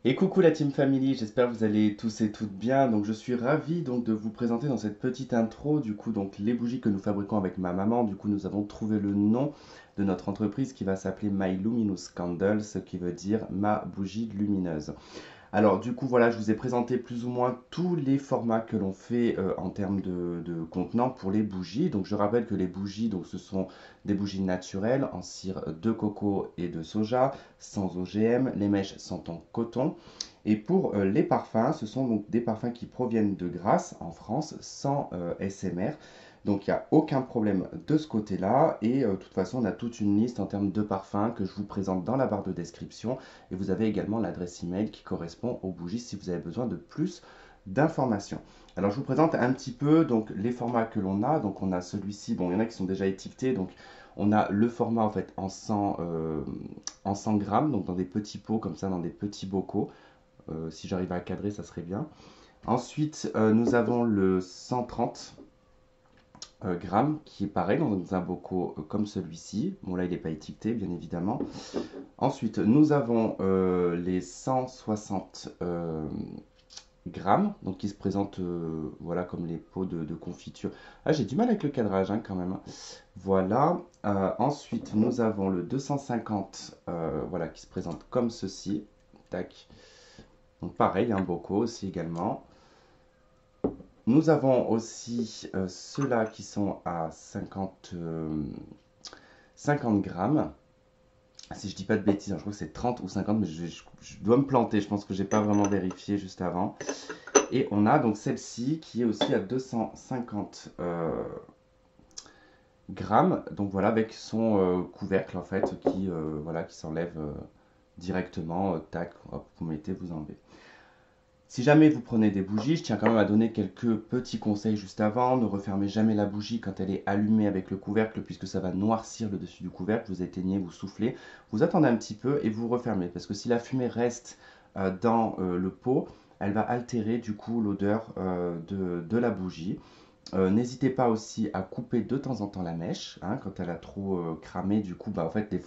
Et coucou la Team Family, j'espère que vous allez tous et toutes bien. Donc je suis ravi donc de vous présenter dans cette petite intro du coup donc les bougies que nous fabriquons avec ma maman. Du coup nous avons trouvé le nom de notre entreprise qui va s'appeler My Luminous Candle, ce qui veut dire ma bougie lumineuse. Alors du coup voilà, je vous ai présenté plus ou moins tous les formats que l'on fait en termes de contenants pour les bougies. Donc je rappelle que les bougies, donc ce sont des bougies naturelles en cire de coco et de soja, sans OGM. Les mèches sont en coton. Et pour les parfums, ce sont donc des parfums qui proviennent de Grasse en France, sans SMR. Donc il n'y a aucun problème de ce côté-là. Et de toute façon, on a toute une liste en termes de parfums que je vous présente dans la barre de description. Et vous avez également l'adresse email qui correspond aux bougies si vous avez besoin de plus d'informations. Alors je vous présente un petit peu donc les formats que l'on a. Donc on a celui-ci, bon il y en a qui sont déjà étiquetés. Donc on a le format en fait en 100 grammes, donc dans des petits pots comme ça, dans des petits bocaux. Si j'arrive à cadrer, ça serait bien. Ensuite, nous avons le 130 grammes qui est pareil dans un bocal comme celui-ci. Bon là il n'est pas étiqueté bien évidemment. Ensuite, nous avons les 160 grammes, donc qui se présentent voilà, comme les pots de confiture. Ah, j'ai du mal avec le cadrage hein, quand même, hein. Voilà. Ensuite, nous avons le 250 voilà, qui se présente comme ceci. Tac. Donc pareil, un bocaux aussi également. Nous avons aussi ceux-là qui sont à 50 grammes. Si je dis pas de bêtises, hein, je crois que c'est 30 ou 50, mais je dois me planter, je pense que j'ai pas vraiment vérifié juste avant. Et on a donc celle-ci qui est aussi à 250 grammes, donc voilà, avec son couvercle en fait, voilà, qui s'enlève directement, tac, hop, vous mettez, vous enlevez. Si jamais vous prenez des bougies, je tiens quand même à donner quelques petits conseils juste avant. Ne refermez jamais la bougie quand elle est allumée avec le couvercle, puisque ça va noircir le dessus du couvercle. Vous éteignez, vous soufflez, vous attendez un petit peu et vous refermez. Parce que si la fumée reste dans le pot, elle va altérer du coup l'odeur de la bougie. N'hésitez pas aussi à couper de temps en temps la mèche, hein, quand elle a trop cramé. Du coup, bah, en fait, des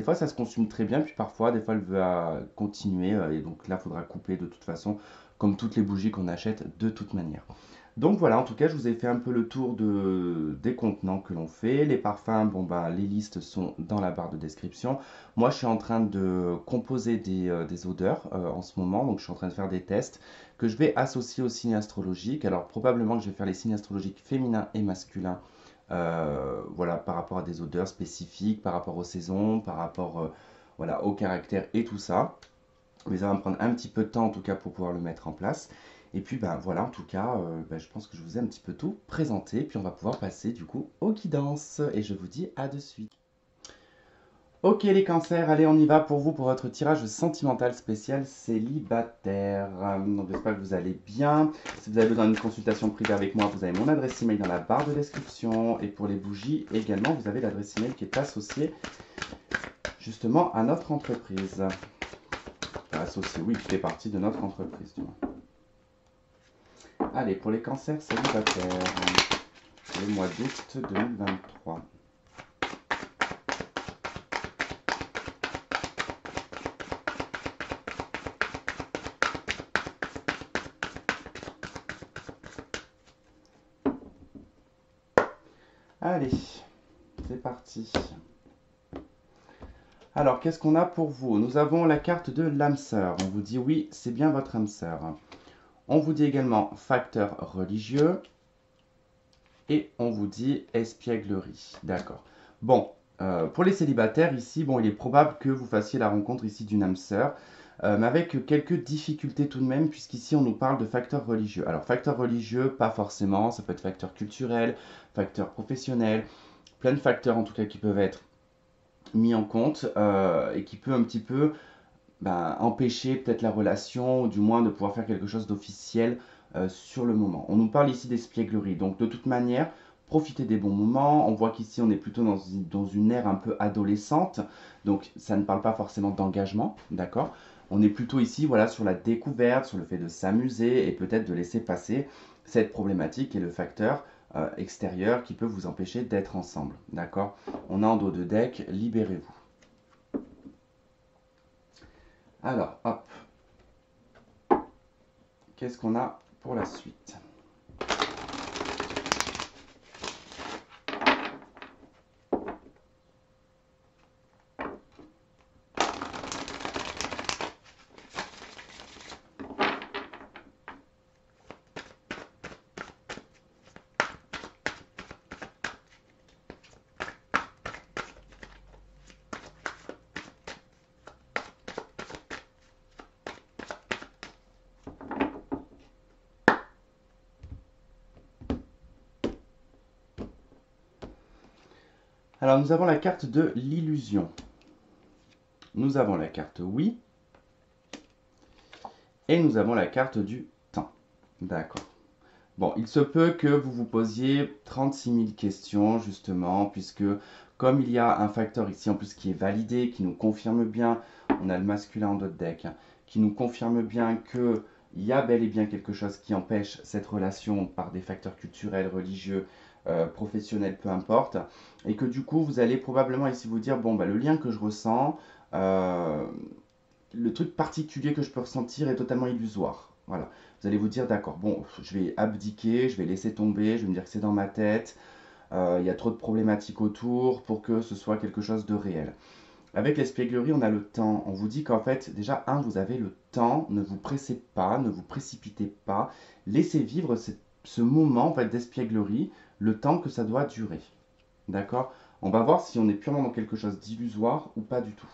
fois, ça se consume très bien, puis parfois, des fois, elle va continuer. Et donc là, il faudra couper de toute façon, comme toutes les bougies qu'on achète de toute manière. Donc voilà, en tout cas, je vous ai fait un peu le tour des contenants que l'on fait. Les parfums, bon bah, les listes sont dans la barre de description. Moi, je suis en train de composer des odeurs en ce moment, donc je suis en train de faire des tests que je vais associer aux signes astrologiques. Alors probablement que je vais faire les signes astrologiques féminins et masculins, voilà, par rapport à des odeurs spécifiques, par rapport aux saisons, par rapport voilà, au caractère et tout ça. Mais ça va me prendre un petit peu de temps en tout cas pour pouvoir le mettre en place. Et puis ben voilà, en tout cas, je pense que je vous ai un petit peu tout présenté. Puis on va pouvoir passer du coup au guidance. Et je vous dis à de suite. Ok les cancers, allez on y va pour vous pour votre tirage sentimental spécial célibataire. Donc j'espère que vous allez bien. Si vous avez besoin d'une consultation privée avec moi, vous avez mon adresse email dans la barre de description. Et pour les bougies également, vous avez l'adresse email qui est associée justement à notre entreprise. Enfin, associée, oui, qui fait partie de notre entreprise du moins. Allez, pour les cancers célibataires, le mois d'août 2023. Allez, c'est parti. Alors, qu'est-ce qu'on a pour vous? Nous avons la carte de l'âme sœur. On vous dit oui, c'est bien votre âme sœur. On vous dit également facteur religieux. Et on vous dit espièglerie. D'accord. Bon, pour les célibataires ici, bon, il est probable que vous fassiez la rencontre ici d'une âme sœur, mais avec quelques difficultés tout de même, puisqu'ici on nous parle de facteurs religieux. Alors, facteurs religieux, pas forcément, ça peut être facteur culturel, facteur professionnel, plein de facteurs en tout cas qui peuvent être mis en compte et qui peut un petit peu empêcher peut-être la relation, ou du moins de pouvoir faire quelque chose d'officiel sur le moment. On nous parle ici d'espièglerie, donc de toute manière, profitez des bons moments. On voit qu'ici on est plutôt dans une ère un peu adolescente, donc ça ne parle pas forcément d'engagement, d'accord. On est plutôt ici voilà, sur la découverte, sur le fait de s'amuser et peut-être de laisser passer cette problématique et le facteur extérieur qui peut vous empêcher d'être ensemble, d'accord. On a en dos de deck, libérez-vous. Alors, hop. qu'est-ce qu'on a pour la suite? Alors, nous avons la carte de l'illusion. Nous avons la carte oui. Et nous avons la carte du temps. D'accord. Bon, il se peut que vous vous posiez 36 000 questions, justement, puisque comme il y a un facteur ici en plus qui est validé, qui nous confirme bien, on a le masculin en dos de deck, hein, qui nous confirme bien qu'il y a bel et bien quelque chose qui empêche cette relation par des facteurs culturels, religieux, professionnels, peu importe, et que du coup, vous allez probablement ici vous dire, bon, bah, le lien que je ressens, euh, le truc particulier que je peux ressentir est totalement illusoire. Voilà. Vous allez vous dire, d'accord, bon, je vais abdiquer, je vais laisser tomber, je vais me dire que c'est dans ma tête, il y a trop de problématiques autour pour que ce soit quelque chose de réel. Avec l'espièglerie, on a le temps. On vous dit qu'en fait, déjà, vous avez le temps, ne vous pressez pas, ne vous précipitez pas, laissez vivre ce moment en fait, d'espièglerie, le temps que ça doit durer. D'accord? On va voir si on est purement dans quelque chose d'illusoire ou pas du tout.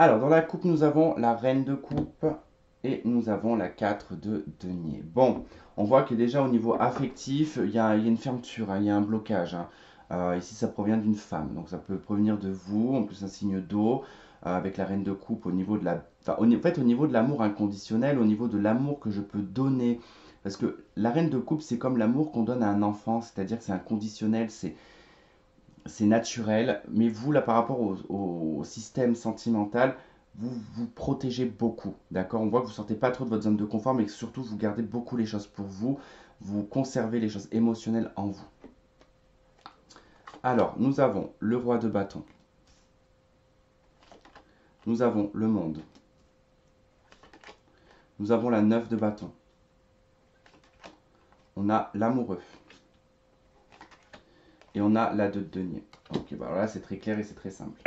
Alors, dans la coupe, nous avons la reine de coupe et nous avons la 4 de denier. Bon, on voit que déjà au niveau affectif, il y a une fermeture, hein, il y a un blocage, hein. Ici, ça provient d'une femme, donc ça peut provenir de vous, en plus un signe d'eau, avec la reine de coupe au niveau de la... Enfin, en fait, au niveau de l'amour inconditionnel, au niveau de l'amour que je peux donner. Parce que la reine de coupe, c'est comme l'amour qu'on donne à un enfant, c'est-à-dire que c'est inconditionnel, c'est naturel, mais vous, là, par rapport au système sentimental, vous vous protégez beaucoup, d'accord? On voit que vous ne sortez pas trop de votre zone de confort, mais que surtout, vous gardez beaucoup les choses pour vous, vous conservez les choses émotionnelles en vous. Alors, nous avons le roi de bâton, nous avons le monde, nous avons la 9 de bâton, on a l'amoureux, et on a la 2 de denier. Ok, bah là, c'est très clair et c'est très simple.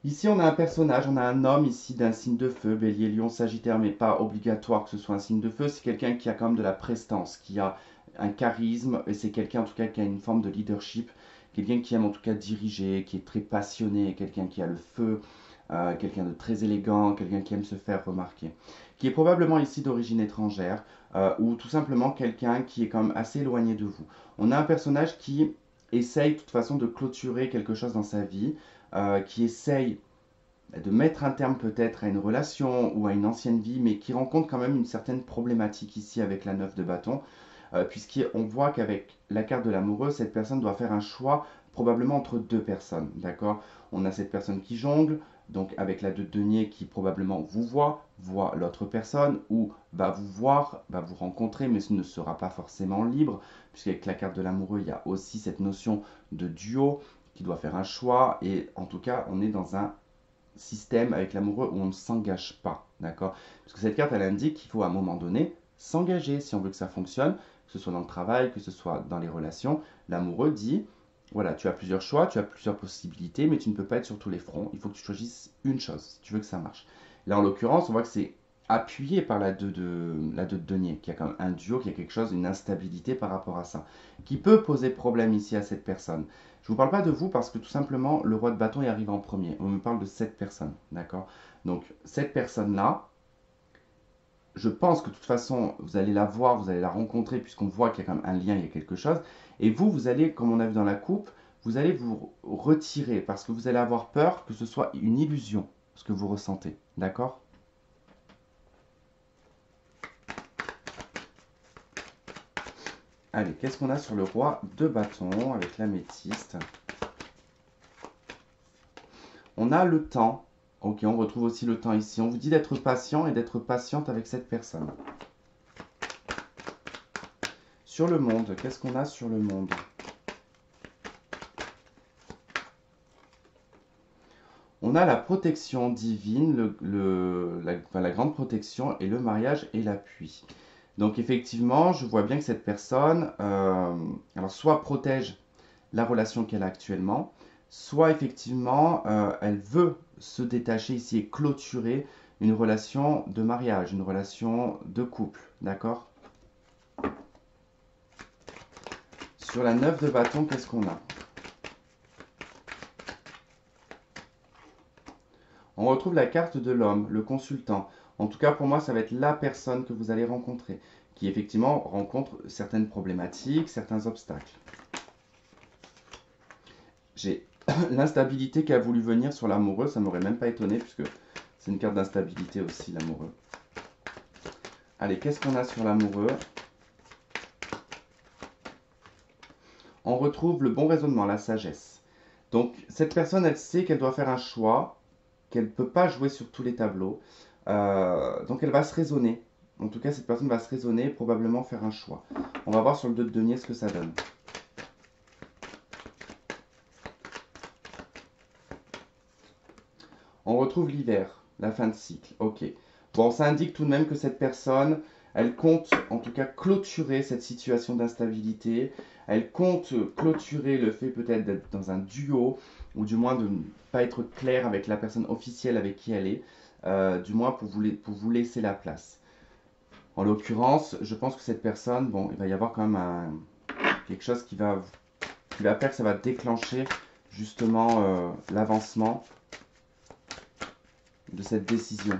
Ici, on a un personnage, on a un homme ici d'un signe de feu, bélier, lion, sagittaire, mais pas obligatoire que ce soit un signe de feu. C'est quelqu'un qui a quand même de la prestance, qui a un charisme, et c'est quelqu'un en tout cas qui a une forme de leadership, quelqu'un qui aime en tout cas diriger, qui est très passionné, quelqu'un qui a le feu, quelqu'un de très élégant, quelqu'un qui aime se faire remarquer, qui est probablement ici d'origine étrangère, ou tout simplement quelqu'un qui est quand même assez éloigné de vous. On a un personnage qui essaye de toute façon de clôturer quelque chose dans sa vie, qui essaye de mettre un terme peut-être à une relation ou à une ancienne vie, mais qui rencontre quand même une certaine problématique ici avec la 9 de bâton, puisqu'on voit qu'avec la carte de l'amoureux, cette personne doit faire un choix probablement entre deux personnes, d'accord? On a cette personne qui jongle, donc avec la 2 de denier qui probablement vous voit l'autre personne, ou va vous voir, va vous rencontrer, mais ce ne sera pas forcément libre, puisqu'avec la carte de l'amoureux, il y a aussi cette notion de duo qui doit faire un choix, et en tout cas, on est dans un système avec l'amoureux où on ne s'engage pas, d'accord? Parce que cette carte, elle indique qu'il faut à un moment donné s'engager si on veut que ça fonctionne, que ce soit dans le travail, que ce soit dans les relations. L'amoureux dit, voilà, tu as plusieurs choix, tu as plusieurs possibilités, mais tu ne peux pas être sur tous les fronts. Il faut que tu choisisses une chose si tu veux que ça marche. Là, en l'occurrence, on voit que c'est appuyé par la 2 de denier, qui a quand même un duo, qui a quelque chose, une instabilité par rapport à ça, qui peut poser problème ici à cette personne. Je ne vous parle pas de vous parce que tout simplement, le roi de bâton est arrivé en premier. On me parle de cette personne, d'accord? Donc, cette personne-là, je pense que de toute façon, vous allez la voir, vous allez la rencontrer, puisqu'on voit qu'il y a quand même un lien, il y a quelque chose. Et vous allez, comme on a vu dans la coupe, vous allez vous retirer, parce que vous allez avoir peur que ce soit une illusion, ce que vous ressentez. D'accord? Allez, qu'est-ce qu'on a sur le roi de bâton avec l'améthyste? On a le temps. Ok, on retrouve aussi le temps ici. On vous dit d'être patient et d'être patiente avec cette personne. Sur le monde, qu'est-ce qu'on a sur le monde? On a la protection divine, la grande protection et le mariage et l'appui. Donc effectivement, je vois bien que cette personne, alors soit protège la relation qu'elle a actuellement, soit effectivement, elle veut se détacher ici et clôturer une relation de mariage, une relation de couple, d'accord? Sur la 9 de bâton, qu'est-ce qu'on a? On retrouve la carte de l'homme, le consultant. En tout cas, pour moi, ça va être la personne que vous allez rencontrer, qui effectivement rencontre certaines problématiques, certains obstacles. J'ai l'instabilité qui a voulu venir sur l'amoureux, ça m'aurait même pas étonné, puisque c'est une carte d'instabilité aussi, l'amoureux. Allez, qu'est-ce qu'on a sur l'amoureux? On retrouve le bon raisonnement, la sagesse. Donc, cette personne, elle sait qu'elle doit faire un choix, qu'elle ne peut pas jouer sur tous les tableaux. Donc, elle va se raisonner. En tout cas, cette personne va se raisonner et probablement faire un choix. On va voir sur le 2 de denier ce que ça donne. On retrouve l'hiver, la fin de cycle. Ok. Bon, ça indique tout de même que cette personne, elle compte en tout cas clôturer cette situation d'instabilité. Elle compte clôturer le fait peut-être d'être dans un duo, ou du moins de ne pas être clair avec la personne officielle avec qui elle est, du moins pour vous laisser la place. En l'occurrence, je pense que cette personne, bon, il va y avoir quand même quelque chose qui va faire que ça va déclencher justement l'avancement de cette décision.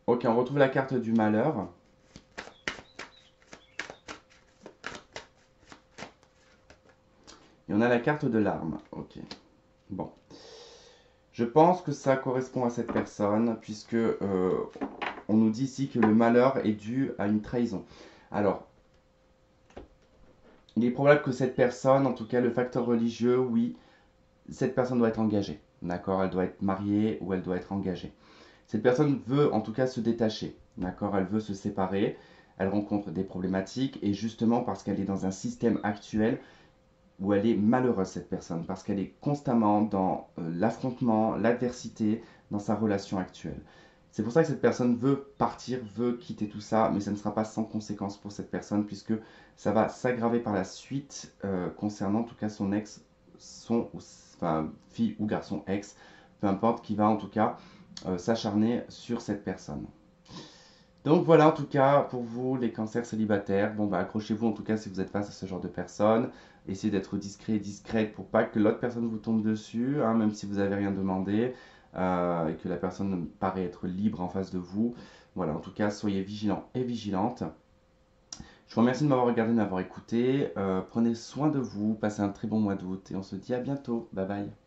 Ok, on retrouve la carte du malheur. Et on a la carte de l'arme. Ok. Bon. Je pense que ça correspond à cette personne, puisque on nous dit ici que le malheur est dû à une trahison. Alors, il est probable que cette personne, en tout cas le facteur religieux, oui, cette personne doit être engagée. D'accord? Elle doit être mariée ou elle doit être engagée. Cette personne veut en tout cas se détacher. D'accord? Elle veut se séparer. Elle rencontre des problématiques et justement parce qu'elle est dans un système actuel où elle est malheureuse, cette personne, parce qu'elle est constamment dans l'affrontement, l'adversité dans sa relation actuelle. C'est pour ça que cette personne veut partir, veut quitter tout ça, mais ça ne sera pas sans conséquence pour cette personne, puisque ça va s'aggraver par la suite concernant en tout cas son ex, enfin, fille ou garçon ex, peu importe, qui va en tout cas s'acharner sur cette personne. Donc voilà en tout cas pour vous les cancers célibataires. Bon bah accrochez-vous en tout cas si vous êtes face à ce genre de personnes. Essayez d'être discret et discrète pour pas que l'autre personne vous tombe dessus, hein, même si vous n'avez rien demandé et que la personne paraît être libre en face de vous. Voilà, en tout cas soyez vigilants et vigilantes. Je vous remercie de m'avoir regardé, de m'avoir écouté. Prenez soin de vous, passez un très bon mois d'août et on se dit à bientôt. Bye bye.